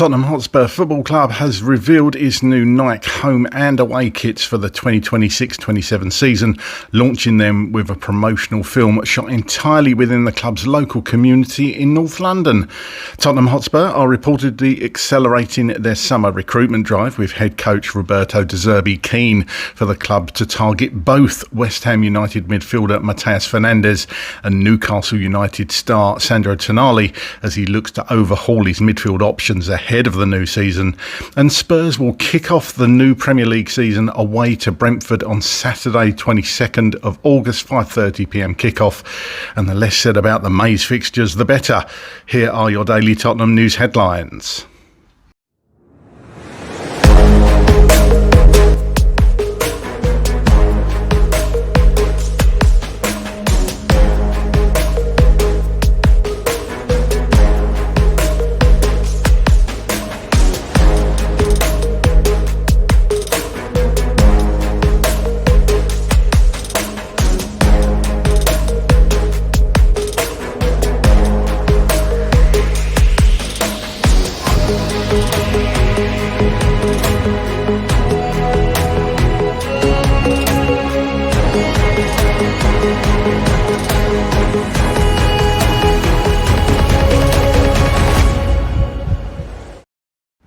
Tottenham Hotspur Football Club has revealed its new Nike home and away kits for the 2026-27 season, launching them with a promotional film shot entirely within the club's local community in North London. Tottenham Hotspur are reportedly accelerating their summer recruitment drive, with head coach Roberto De Zerbi keen for the club to target both West Ham United midfielder Matheus Fernandes and Newcastle United star Sandro Tonali as he looks to overhaul his midfield options ahead of the new season. And Spurs will kick off the new Premier League season away to Brentford on Saturday 22nd of August, 5:30pm kickoff. And the less said about the May's fixtures, the better. Here are your daily Tottenham news headlines.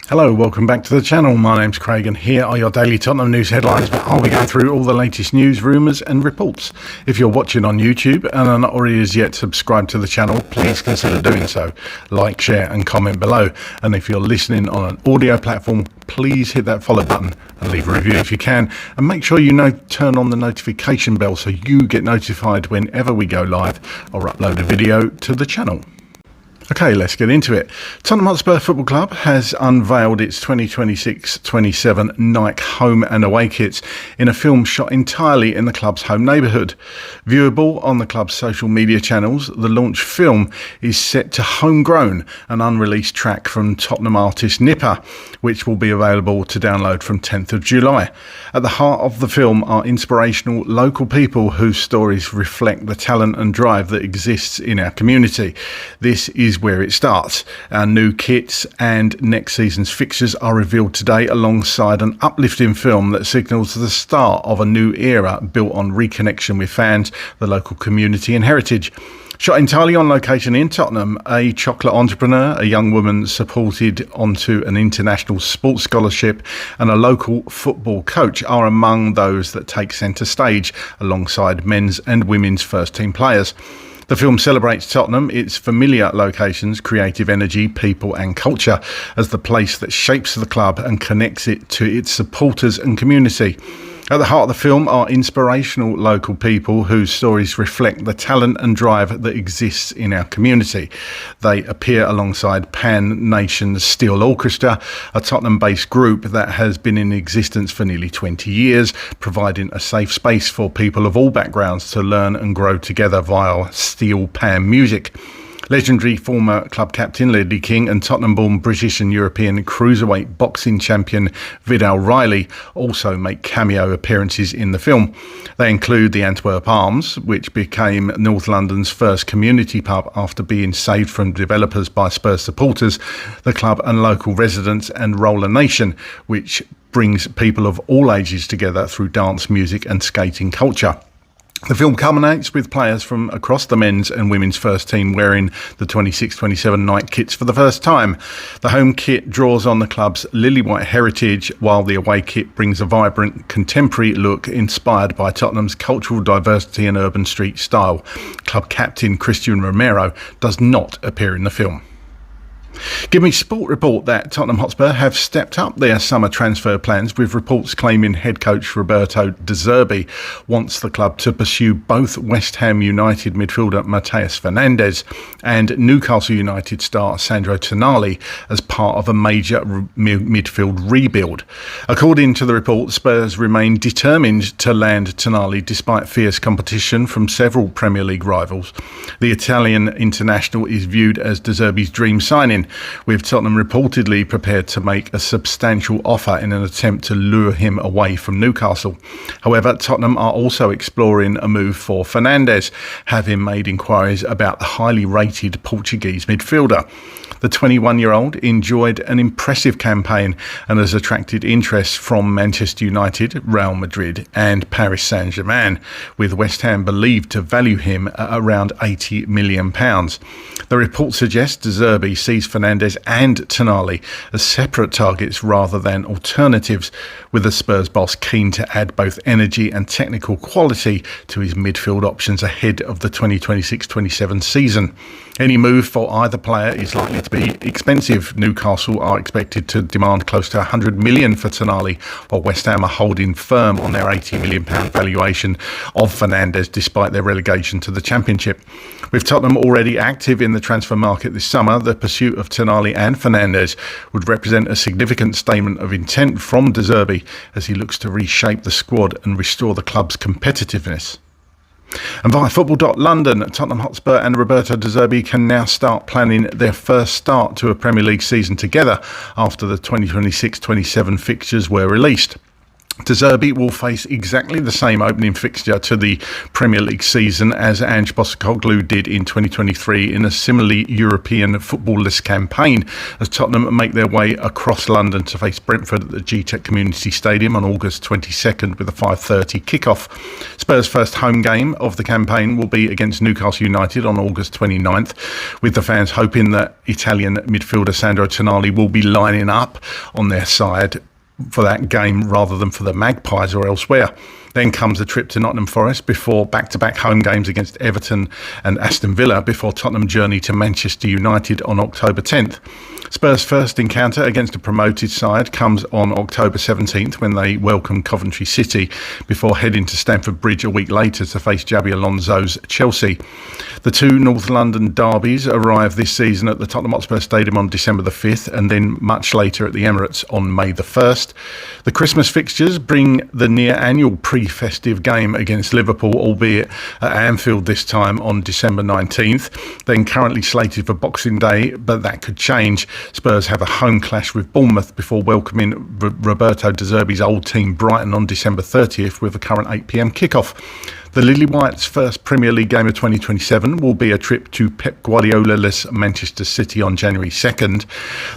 Hello, welcome back to the channel. My name's Craig and here are your daily Tottenham news headlines. I'll be going through all the latest news, rumours and reports. If you're watching on YouTube and are not already as yet subscribed to the channel, please consider doing so. Like, share and comment below. And if you're listening on an audio platform, please hit that follow button and leave a review if you can. And make sure you turn on the notification bell so you get notified whenever we go live or upload a video to the channel. Okay, let's get into it. Tottenham Hotspur Football Club has unveiled its 2026-27 Nike home and away kits in a film shot entirely in the club's home neighbourhood. Viewable on the club's social media channels, the launch film is set to Homegrown, an unreleased track from Tottenham artist Nipper, which will be available to download from 10th of July. At the heart of the film are inspirational local people whose stories reflect the talent and drive that exists in our community. This is where it starts. Our new kits and next season's fixtures are revealed today alongside an uplifting film that signals the start of a new era built on reconnection with fans, the local community and heritage. Shot entirely on location in Tottenham, a chocolate entrepreneur, a young woman supported onto an international sports scholarship and a local football coach are among those that take centre stage alongside men's and women's first team players. The film celebrates Tottenham, its familiar locations, creative energy, people and culture as the place that shapes the club and connects it to its supporters and community. At the heart of the film are inspirational local people whose stories reflect the talent and drive that exists in our community. They appear alongside Pan Nation's Steel Orchestra, a Tottenham-based group that has been in existence for nearly 20 years, providing a safe space for people of all backgrounds to learn and grow together via steel pan music. Legendary former club captain Ledley King and Tottenham-born British and European cruiserweight boxing champion Vidal Riley also make cameo appearances in the film. They include the Antwerp Arms, which became North London's first community pub after being saved from developers by Spurs supporters, the club and local residents, and Roller Nation, which brings people of all ages together through dance, music and skating culture. The film culminates with players from across the men's and women's first team wearing the 26-27 Nike kits for the first time. The home kit draws on the club's lily white heritage, while the away kit brings a vibrant contemporary look inspired by Tottenham's cultural diversity and urban street style. Club captain Christian Romero does not appear in the film. Give Me Sport report that Tottenham Hotspur have stepped up their summer transfer plans, with reports claiming head coach Roberto De Zerbi wants the club to pursue both West Ham United midfielder Matheus Fernandes and Newcastle United star Sandro Tonali as part of a major midfield rebuild. According to the report, Spurs remain determined to land Tonali despite fierce competition from several Premier League rivals. The Italian international is viewed as De Zerbi's dream signing, weekend, with Tottenham reportedly prepared to make a substantial offer in an attempt to lure him away from Newcastle. However, Tottenham are also exploring a move for Fernandes, having made inquiries about the highly rated Portuguese midfielder. The 21-year-old enjoyed an impressive campaign and has attracted interest from Manchester United, Real Madrid and Paris Saint-Germain, with West Ham believed to value him at around £80 million. The report suggests De Zerbi sees Fernandes and Tonali as separate targets rather than alternatives, with the Spurs boss keen to add both energy and technical quality to his midfield options ahead of the 2026-27 season. Any move for either player is likely to be expensive. Newcastle are expected to demand close to £100 million for Tonali, while West Ham are holding firm on their £80 million valuation of Fernandes despite their relegation to the Championship. With Tottenham already active in the transfer market this summer, the pursuit of Tonali and Fernandes would represent a significant statement of intent from De Zerbi as he looks to reshape the squad and restore the club's competitiveness. And via football.london, Tottenham Hotspur and Roberto De Zerbi can now start planning their first start to a Premier League season together after the 2026-27 fixtures were released. De Zerbi will face exactly the same opening fixture to the Premier League season as Ange Postecoglou did in 2023 in a similarly European football-less campaign, as Tottenham make their way across London to face Brentford at the G-Tech Community Stadium on August 22nd with a 5:30 kick-off. Spurs' first home game of the campaign will be against Newcastle United on August 29th, with the fans hoping that Italian midfielder Sandro Tonali will be lining up on their side for that game rather than for the Magpies or elsewhere. Then comes a trip to Nottingham Forest before back-to-back home games against Everton and Aston Villa before Tottenham journey to Manchester United on October 10th. Spurs' first encounter against a promoted side comes on October 17th when they welcome Coventry City before heading to Stamford Bridge a week later to face Xabi Alonso's Chelsea. The two North London derbies arrive this season at the Tottenham Hotspur Stadium on December the 5th and then much later at the Emirates on May the 1st. The Christmas fixtures bring the near-annual pre-festive game against Liverpool, albeit at Anfield this time on December 19th, then currently slated for Boxing Day, but that could change. Spurs have a home clash with Bournemouth before welcoming Roberto De Zerbi's old team Brighton on December 30th with a current 8 p.m. kickoff. The Lily Whites' first Premier League game of 2027 will be a trip to Pep Guardiola-less Manchester City on January 2nd.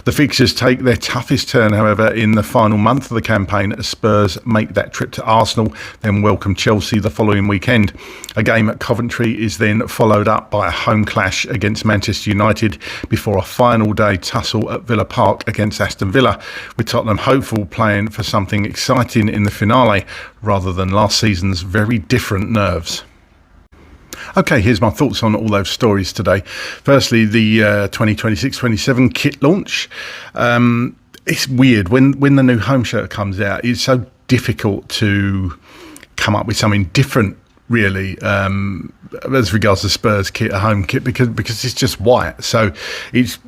The fixtures take their toughest turn, however, in the final month of the campaign as Spurs make that trip to Arsenal, then welcome Chelsea the following weekend. A game at Coventry is then followed up by a home clash against Manchester United before a final day tussle at Villa Park against Aston Villa, with Tottenham hopeful playing for something exciting in the finale rather than last season's very different nerves. Okay, here's my thoughts on all those stories today. Firstly, the 2026-27 kit launch. It's weird when the new home shirt comes out. It's so difficult to come up with something different, really, as regards to Spurs kit, a home kit, because it's just white. So it's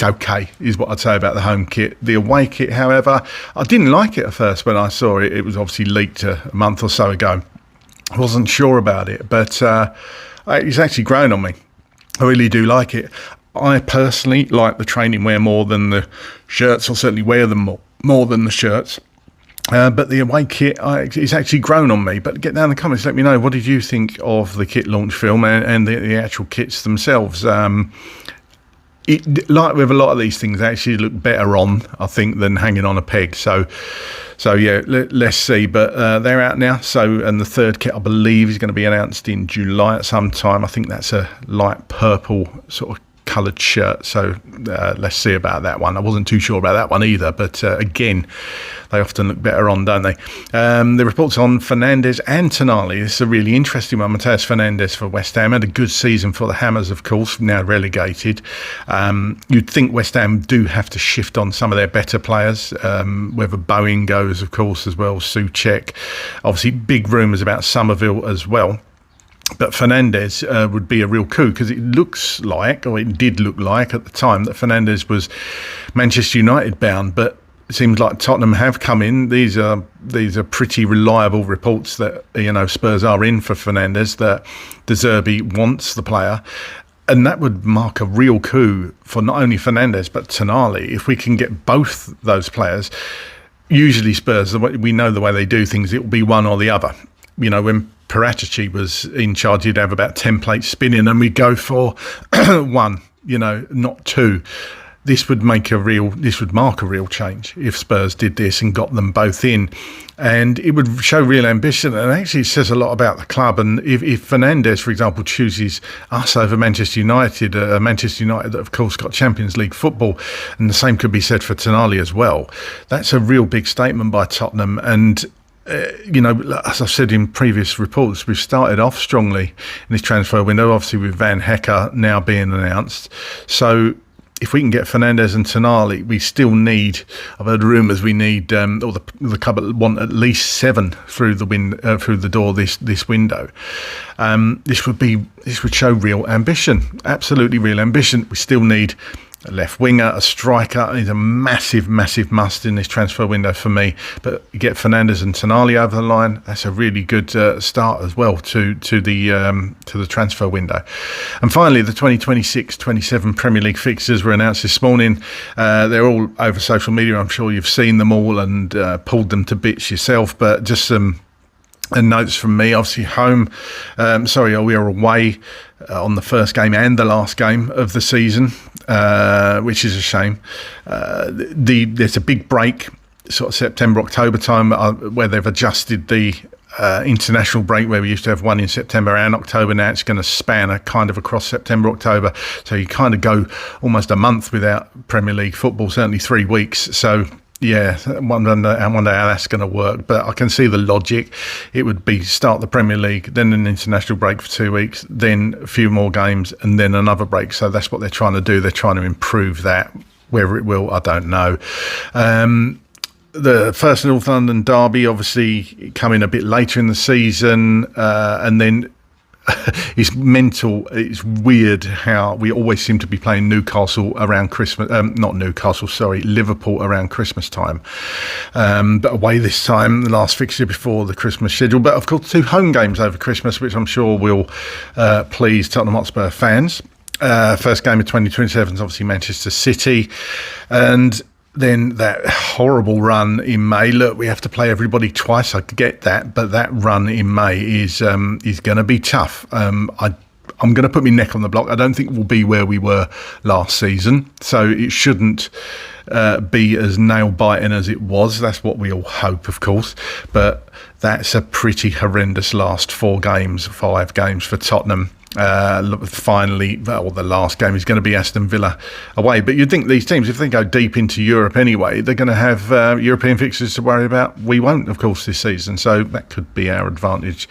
okay, is what I'd say about the home kit. The away kit, however, I didn't like it at first when I saw it. It was obviously leaked a month or so ago. I wasn't sure about it, but it's actually grown on me. I really do like it. I personally like the training wear more than the shirts. I'll certainly wear them more than the shirts. But the away kit, it's actually grown on me. But get down in the comments, let me know, what did you think of the kit launch film and the actual kits themselves? Like with a lot of these things, they actually look better on, I think, than hanging on a peg. So yeah, let's see. But they're out now. And the third kit, I believe, is going to be announced in July at some time. I think that's a light purple sort of coloured shirt, so let's see about that one. I wasn't too sure about that one either, but again, they often look better on, don't they? The reports on Fernandes and Tonali, this is a really interesting one. Mateus Fernandes for West Ham had a good season for the Hammers, of course, now relegated. You'd think West Ham do have to shift on some of their better players, whether Bowen goes, of course, as well, Souček. Obviously, big rumours about Somerville as well. But Fernandes would be a real coup, because it looks like, or it did look like at the time, that Fernandes was Manchester United bound. But it seems like Tottenham have come in. These are pretty reliable reports that Spurs are in for Fernandes, that De Zerbi wants the player. And that would mark a real coup for not only Fernandes but Tonali. If we can get both those players, usually Spurs, we know the way they do things, it will be one or the other. You know, when Paratici was in charge, he'd have about 10 plates spinning and we'd go for one, you know, not two. This would mark a real change if Spurs did this and got them both in, and it would show real ambition. And actually, it says a lot about the club. And if Fernandes, for example, chooses us over Manchester United, Manchester United that of course got Champions League football, and the same could be said for Tonali as well. That's a real big statement by Tottenham. And you know, as I've said in previous reports, we've started off strongly in this transfer window, obviously with Van Hecker now being announced. So if we can get Fernandes and Tonali, we still need, I've heard rumours, we need, or the club want at least 7 through the door this window. This would show real ambition, absolutely real ambition. We still need a left winger, a striker is a massive must in this transfer window for me. But you get Fernandes and Tonali over the line, that's a really good start as well to the transfer window. And finally, the 2026-27 Premier League fixtures were announced this morning. They're all over social media. I'm sure you've seen them all and pulled them to bits yourself. But just some notes from me. Obviously, we are away on the first game and the last game of the season, which is a shame. There's a big break, sort of September, October time, where they've adjusted the international break, where we used to have one in September and October. Now it's going to span across September, October. So you kind of go almost a month without Premier League football, certainly 3 weeks. So yeah, I wonder how that's going to work, but I can see the logic. It would be start the Premier League, then an international break for 2 weeks, then a few more games, and then another break. So that's what they're trying to do. They're trying to improve that. Whether it will, I don't know. The first North London derby, obviously, coming a bit later in the season, and then it's mental. It's weird how we always seem to be playing Newcastle around Christmas. Liverpool around Christmas time. But away this time, the last fixture before the Christmas schedule. But of course, 2 home games over Christmas, which I'm sure will please Tottenham Hotspur fans. First game of 2027 is obviously Manchester City, and then that horrible run in May. Look, we have to play everybody twice. I get that, but that run in May is going to be tough. I'm going to put my neck on the block. I don't think we'll be where we were last season, so it shouldn't be as nail-biting as it was. That's what we all hope, of course. But that's a pretty horrendous last 5 games for Tottenham. Finally, the last game is going to be Aston Villa away. But you'd think these teams, if they go deep into Europe anyway, they're going to have European fixtures to worry about. We won't, of course, this season. So that could be our advantage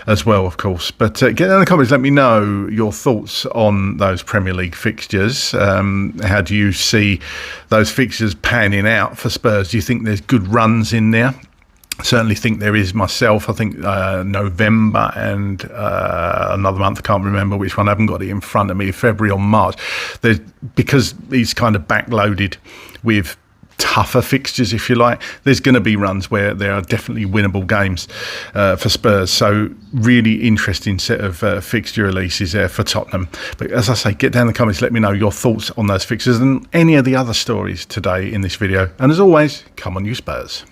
as well, of course. But get in the comments, let me know your thoughts on those Premier League fixtures. How do you see those fixtures panning out for Spurs? Do you think there's good runs in there? Certainly think there is myself. I think November and another month, I can't remember which one, I haven't got it in front of me, February or March. Because he's kind of backloaded with tougher fixtures, if you like, there's going to be runs where there are definitely winnable games for Spurs. So really interesting set of fixture releases there for Tottenham. But as I say, get down in the comments, let me know your thoughts on those fixtures and any of the other stories today in this video. And as always, come on you Spurs.